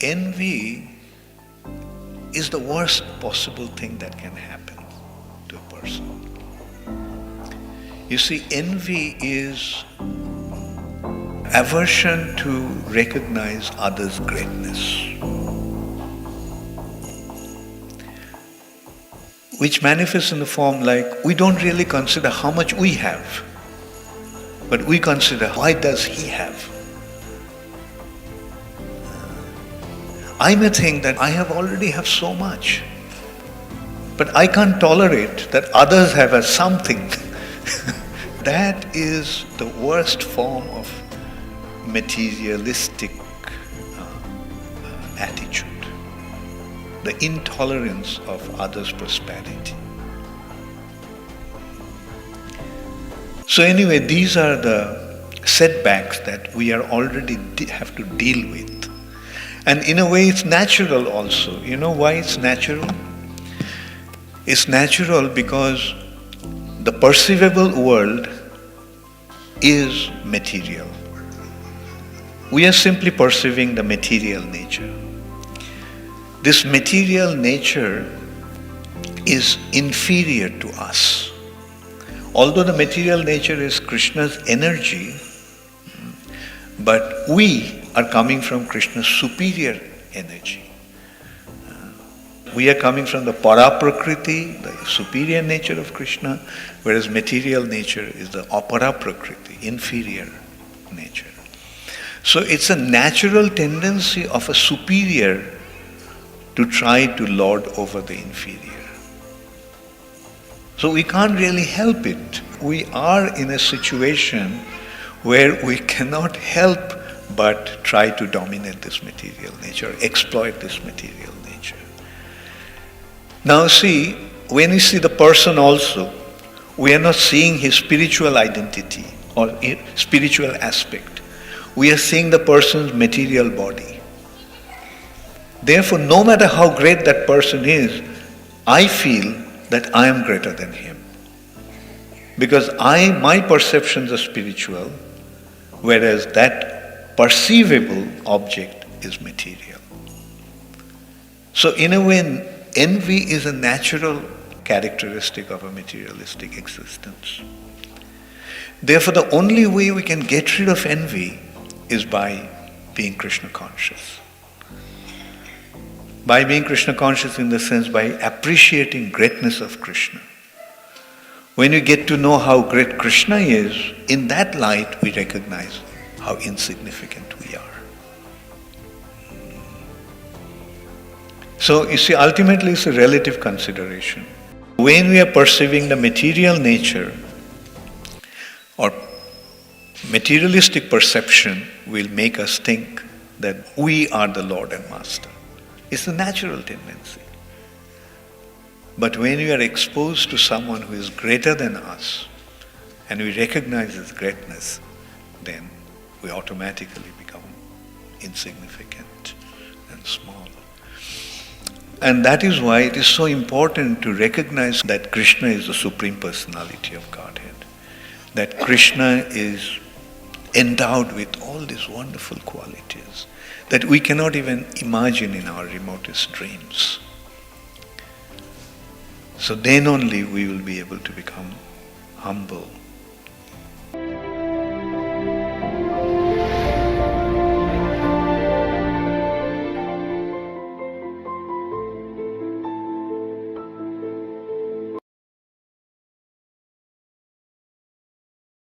envy is the worst possible thing that can happen to a person. You see, envy is aversion to recognize others' greatness, which manifests in the form like we don't really consider how much we have, but we consider why does he have. I may think that I already have so much, but I can't tolerate that others have a something. That is the worst form of materialistic attitude, the intolerance of others' prosperity. So anyway, these are the setbacks that we are already have to deal with. And in a way it's natural also. You know why it's natural? It's natural because the perceivable world is material. We are simply perceiving the material nature. This material nature is inferior to us. Although the material nature is Krishna's energy, but we are coming from Krishna's superior energy. We are coming from the Paraprakriti, the superior nature of Krishna, whereas material nature is the Aparaprakriti, inferior nature. So it's a natural tendency of a superior to try to lord over the inferior. So we can't really help it. We are in a situation where we cannot help but try to dominate this material nature, exploit this material nature. Now see, when we see the person also, we are not seeing his spiritual identity or spiritual aspect. We are seeing the person's material body. Therefore, no matter how great that person is, I feel that I am greater than him. Because my perceptions are spiritual, whereas that perceivable object is material. So in a way, envy is a natural characteristic of a materialistic existence. Therefore, the only way we can get rid of envy is by being Krishna conscious. By being Krishna conscious in the sense by appreciating greatness of Krishna. When you get to know how great Krishna is, in that light we recognize how insignificant we are. So you see, ultimately it's a relative consideration. When we are perceiving the material nature or materialistic perception will make us think that we are the Lord and Master. It's a natural tendency. But when we are exposed to someone who is greater than us and we recognize his greatness, then we automatically become insignificant and small. And that is why it is so important to recognize that Krishna is the Supreme Personality of Godhead. That Krishna is endowed with all these wonderful qualities that we cannot even imagine in our remotest dreams. So then only we will be able to become humble